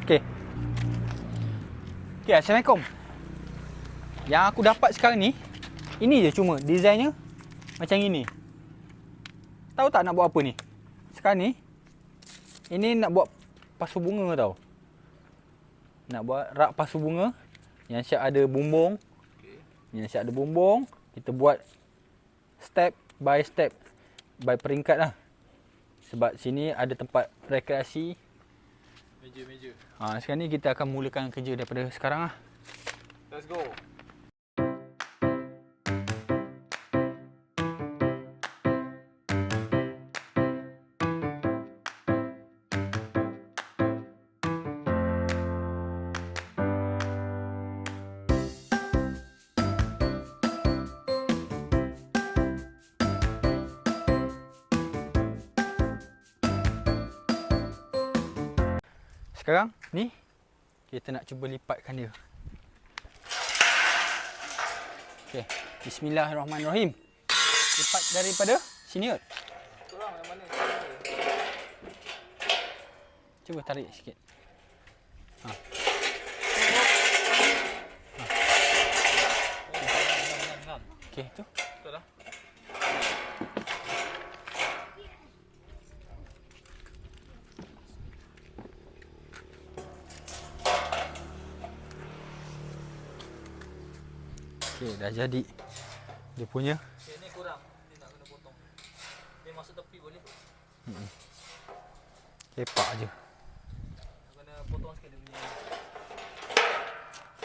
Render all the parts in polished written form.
Okey. Okey, Assalamualaikum. Yang aku dapat sekarang ni, ini je cuma desainnya macam ini. Tahu tak nak buat apa ni? Sekarang ni, ini nak buat pasu bunga tau. Nak buat rak pasu bunga yang siap ada bumbung. Yang siap ada bumbung, kita buat step by peringkat lah. Sebab sini ada tempat rekreasi. Meja. Sekarang ni kita akan mulakan kerja daripada sekarang lah. Let's go. Sekarang ni kita nak cuba lipatkan dia. Okey, bismillahirrahmanirrahim. Lipat daripada sini kot. Kurang yang mana? Cuba tarik sikit. Okey, tu. Betul dah. Okey, dah jadi. Dia punya. Okay, ni kurang. Ni nak kena potong. Ni masuk tepi boleh? Lepak je. Nak kena potong sikit dia punya.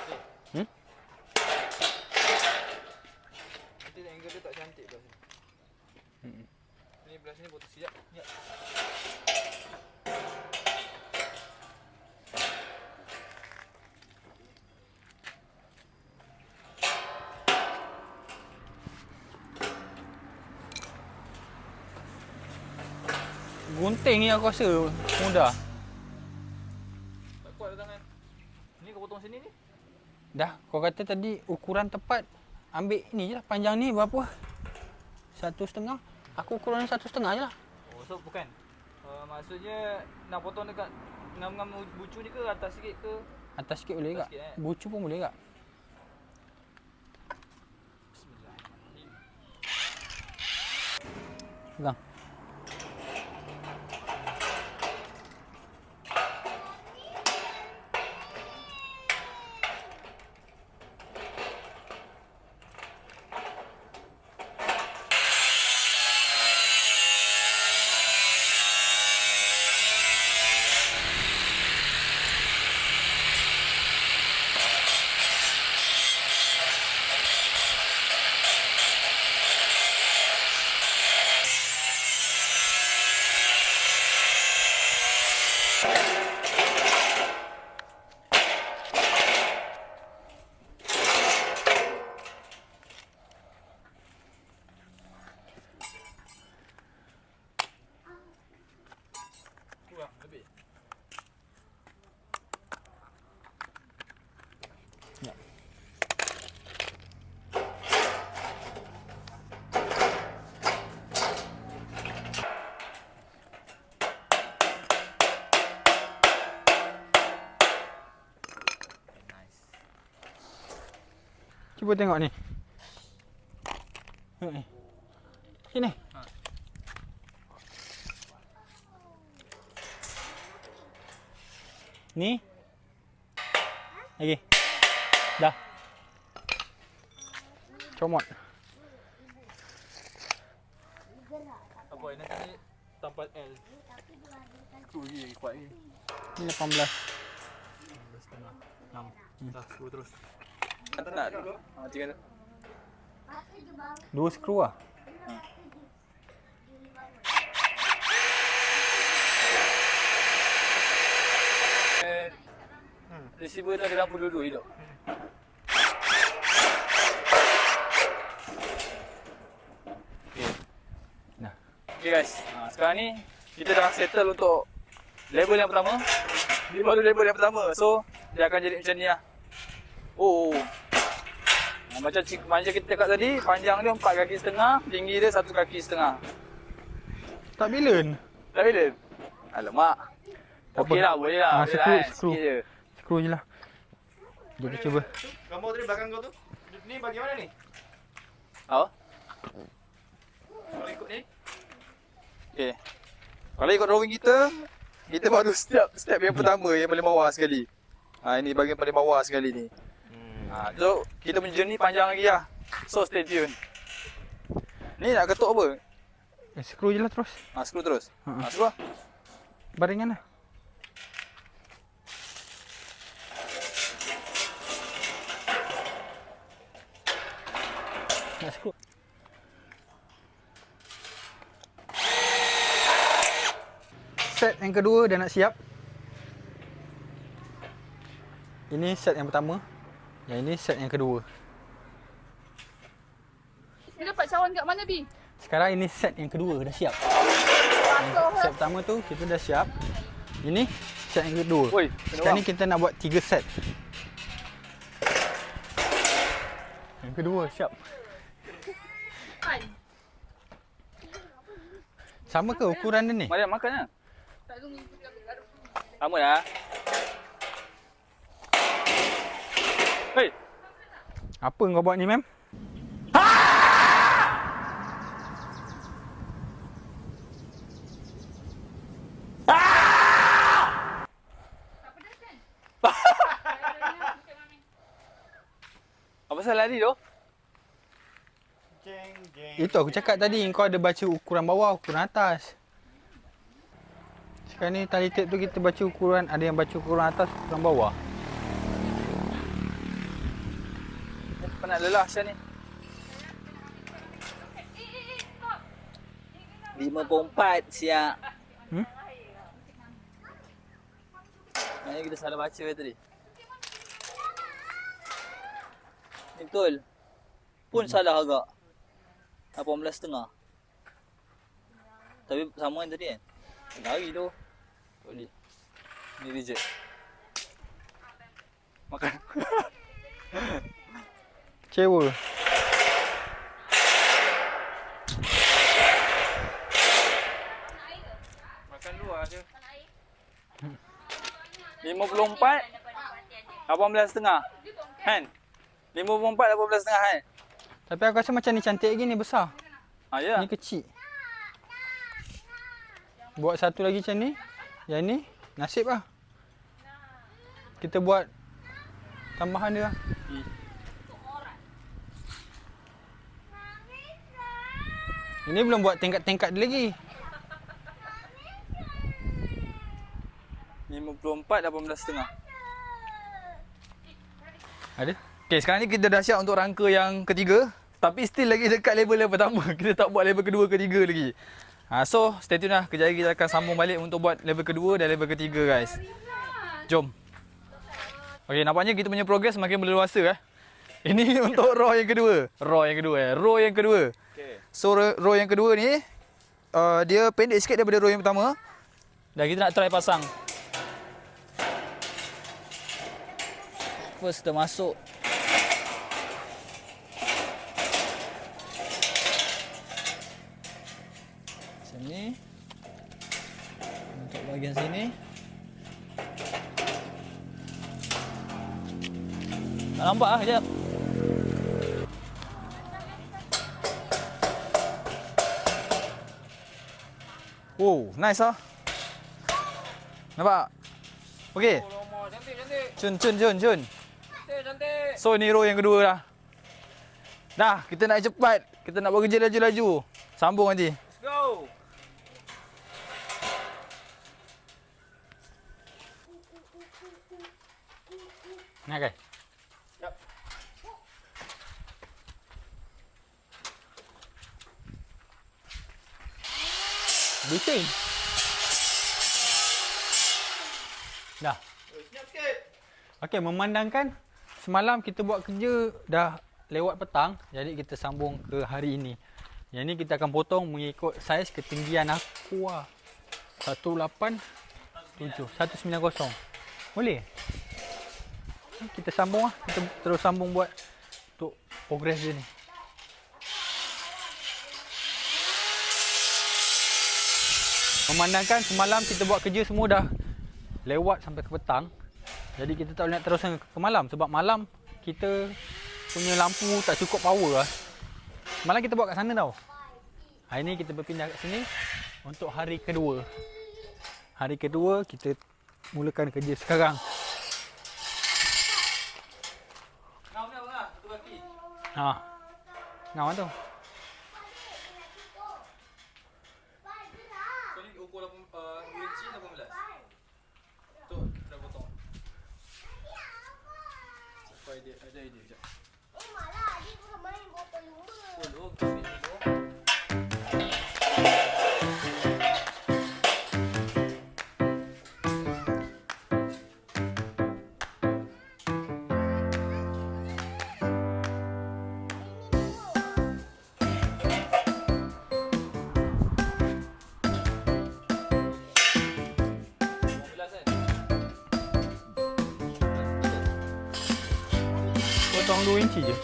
Okay. Nanti angle dia tak cantik belah sini. Ni belah sini potong sekejap. Sekejap. Gunting ni aku rasa mudah. Tak kuat dah tangan. Ni kau potong sini ni? Dah, kau kata tadi ukuran tepat. Ambil ni je lah, panjang ni berapa? 1,5. Aku ukuran 1,5 je lah. Oh, so bukan. Maksudnya nak potong dekat ngam-ngam bucu ni ke atas sikit ke? Atas sikit boleh tak? Atas sikit, Bucu pun boleh tak? Bismillahirrahmanirrahim. Pegang. Kurang lebih. Ya. Nice. Cuba tengok ni. Tengok ni. Sini. Ni. Lagi. Dah. Comot. Apa ini nanti tempat L. Tu lagi kuat lagi. Ni 18. 6. Dah, screw terus. Tak nak dulu. Tinggal. 2 skru lah. Receiver tu ada lampu dulu hidup. Okay. Nah. Okay guys, sekarang ni kita dah settle untuk level yang pertama. Ni baru level yang pertama. So, dia akan jadi macam ni lah. Oh. Macam kita cakap tadi, panjang dia 4 kaki setengah, tinggi dia 1 kaki setengah. Tak bilun. Tak bila? Alamak. Okey lah, boleh lah. Boleh Skru, lah, kan? skru. Sikit je. Skru je lah. Kita cuba. Gambar tadi belakang kau tu. Ni bagaimana ni? Apa? Kalau ikut ni. Okay. Kalau ikut drawing kita baru step yang pertama, yang paling bawah sekali. Ini bahagian paling bawah sekali ni. So, kita punya journey panjang lagi lah. So, stay tune. Ni nak ketuk apa? Skru je lah terus. Skru terus. Skru lah. Baringan lah. Nak skru. Set yang kedua dah nak siap. Ini set yang pertama. Yang ini set yang kedua. Dia dapat cawan kat mana, Bi? Sekarang ini set yang kedua dah siap. Patuh Set pertama tu kita dah siap. Ini set yang kedua. Oi, Sekarang ni kita nak buat 3 set. Yang kedua siap. kan? Sama ke ukuran dia ni? Mariam makan lah. Tak tunggu kita garuk. Sama dah. Hei, Apa kau buat ni, mem? apa pasal lari tu? Jeng jeng. Itu aku cakap tadi, kau ada baca ukuran bawah, ukuran atas. Sekarang ni tali tape tu kita baca ukuran, ada yang baca ukuran atas, ukuran bawah. Penat lelah Syah ni. 5.4 siap. Maknanya kita salah baca tadi. Betul. Pun salah agak. 18.5. Tapi sama kan tadi kan? Lari tu. Tak boleh. Ni reject. Makan. Kecewa. Makan luar je. 54 18.5 kan? 54 18.5 kan? Tapi aku rasa macam ni cantik lagi, ni besar. Ya. Ni kecil. Buat satu lagi macam ni. Yang ni nasib lah. Kita buat tambahan dia lah. Ini belum buat tingkat-tingkat dia lagi. 54 18.5. Ada? Okay, sekarang ni kita dah siap untuk rangka yang ketiga. Tapi still lagi dekat level yang pertama. Kita tak buat level kedua, ketiga lagi. So, stay tune lah. Kejap lagi kita akan sambung balik untuk buat level kedua dan level ketiga, guys. Jom. Okay, nampaknya kita punya progress makin berleluasa. Ini untuk row yang kedua. Row yang kedua. Okay. So, row yang kedua ni, dia pendek sikit daripada row yang pertama. Dan kita nak try pasang. First, kita masuk. Sini. Untuk bahagian sini. Tak nampak lah, sekejap. Wow, nice lah. Nampak? Okey. Cantik. Cun. Cantik. So ni row yang kedua dah. Dah, kita nak cepat. Kita nak buat kerja laju-laju. Sambung nanti. Let's go. Nak kan? Yap. Bising. Dah. Senyap sikit. Okey, memandangkan semalam kita buat kerja dah lewat petang, jadi kita sambung ke hari ini. Yang ni kita akan potong mengikut saiz ketinggian aku lah. 190. Boleh? Kita sambung lah. Kita terus sambung buat untuk progress dia ni. Memandangkan semalam kita buat kerja semua dah lewat sampai ke petang. Jadi kita tak boleh nak teruskan ke malam sebab malam kita punya lampu tak cukup power lah. Malam kita buat kat sana tau. Hari ni kita berpindah kat sini untuk hari kedua. Hari kedua kita mulakan kerja sekarang. Ngau ni apa lah? Satu kaki. Ha. Ngau tu. So ni ukur 2 inci 18. Tu dah potong. Sampai dia ada idea sekejap. Malah dia bukan main botol lumba. Belum, tapi belum. Potong 2 inci je.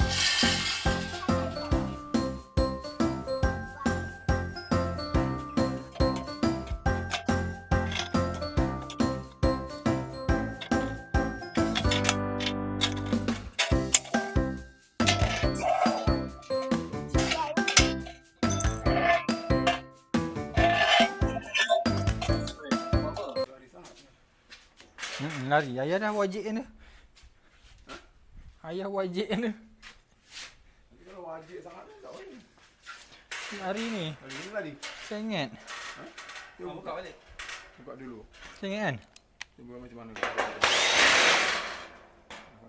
Lari. Ayah dah wajib ni. Ayah wajib ni. Kalau wajib sangat tak boleh. Lari ni. Hari ni lari. Saya ingat. Cuba Buka balik. buka dulu. Saya ingat kan? Cuba macam mana. Kalau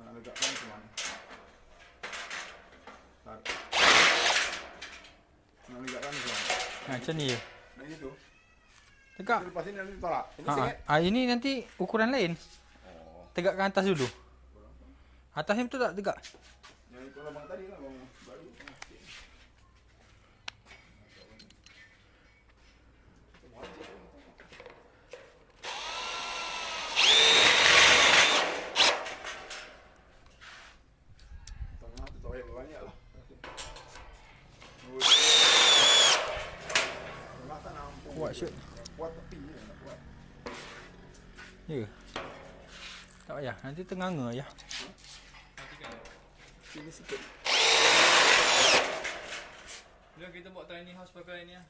nak legakkan macam mana. Tarik. Nak legakkan macam mana. Macam ni je. Dari situ. Tegak. Lepas ni nanti tolak. Ini Ha, singit. ini nanti ukuran lain. Oh. Tegakkan atas dulu. Atas ni betul tak tegak? Yang itu abang tadi lah. Abang baru. Tengah tu tak payah banyak lah. Tengah tak nampak. Kuat shoot. Kuat tepi je nak buat. Ya. Tak payah. Nanti tenganga ya. Sini sikit. Bila kita buat tiny house pakai ni lah.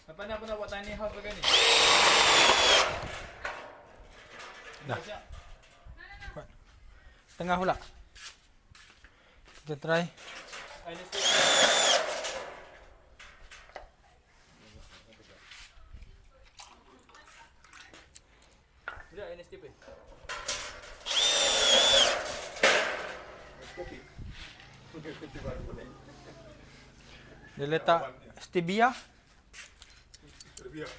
Apa ni apa nak buat tiny house pakai ni? Dah. Siap. Tengah pula. Kita try. Ini stick. Sekejap, ini stick ni. Kopi. Kopi baru boleh. Dia letak stevia. Terbiak.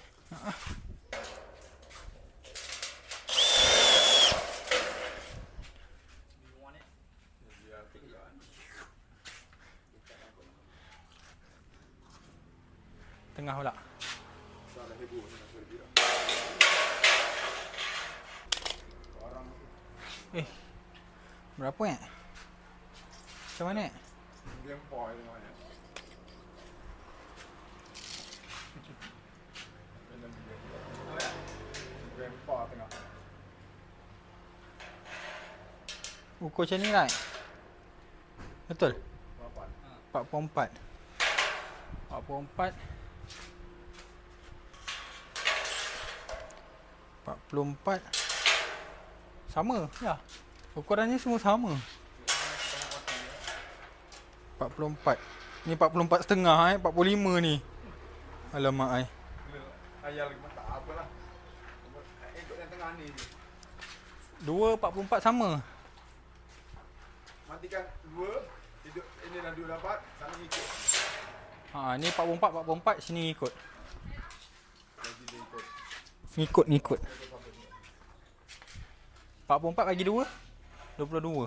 Tengah pula. Salah heboh nak terbiak. Orang Berapa eh? Macam mana eh? gempor ni mana. Gempor tengah. Ukur macam ni right? Betul? Berapa? 44. 44. 44. Sama ya. Ukurannya semua sama. 44. Ni 44 setengah 45 ni. Alamak ai. Ayah lagi tak apalah. Ikut yang tengah ni je. 2 44 sama. Matikan 2. Hidup ini dah 2 dapat. Sana ikut. Ha ni 44 44 sini ikut. Lagi dia ikut. Ngikut. 44 bagi 2 22.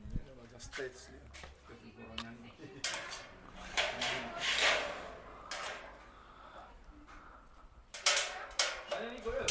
Ini dah macam stage ni. Kesimpulannya ni. Ada ni ikut ke?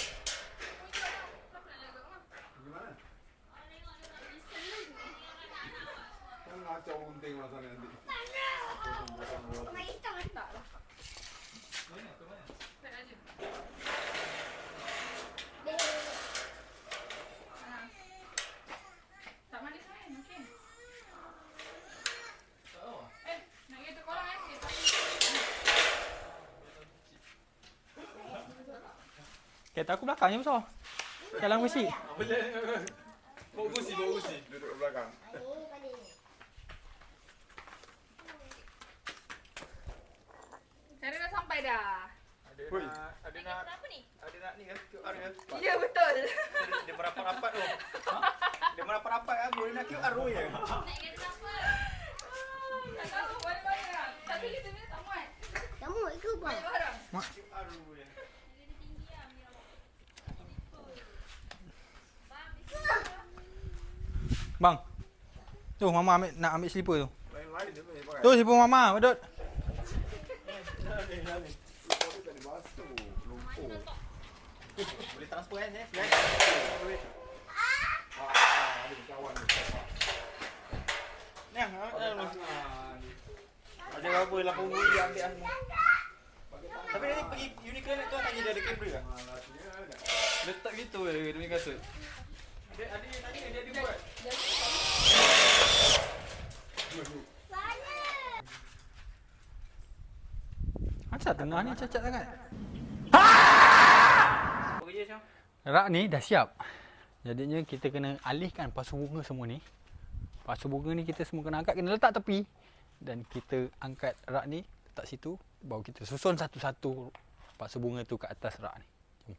Kereta aku belakangnya besar. Jalan kursi. Bawa kursi, bawa kursi. Duduk belakang. Ini pada ni. Cara dah sampai dah. Hui. Ada nak Kenapa ni? ada nak ni ke QR ke? Ya betul. Dia merapat-rapat tu. Dia merapat-rapat aku dia nak QR tu je. Naik kereta apa? Tak tahu mana-mana. Tapi kita punya tak muat. Kamu ikut bang. Banyak barang. QR tu je. Bang. Tu mama nak ambil slipper tu. Lain-lain dia boleh pakai. Tu slipper mama, Badut. Dia tak ada basuh. Lumpur. Boleh transfer kan eh? Ada kawan ni. Nah, ada apa 80 dia ambil semua. Tapi nanti pergi Uniqlo tu tak dia ada kamera ke? Letak gitu je dia punya kasut. Dia ada tanya dia buat. Macam tengah ni cacat sangat. Kerja Syam. Rak ni dah siap. Jadinya kita kena alihkan pasu bunga semua ni. Pasu bunga ni kita semua kena angkat, kena letak tepi. Dan kita angkat rak ni, letak situ. Baru kita susun satu-satu pasu bunga tu ke atas rak ni. Jom.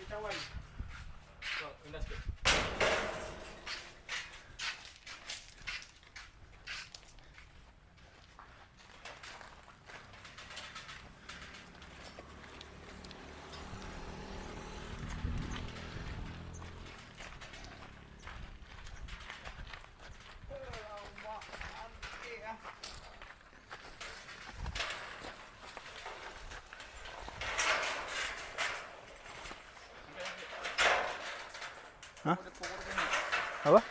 Cawan. So, indah sikit. Apa?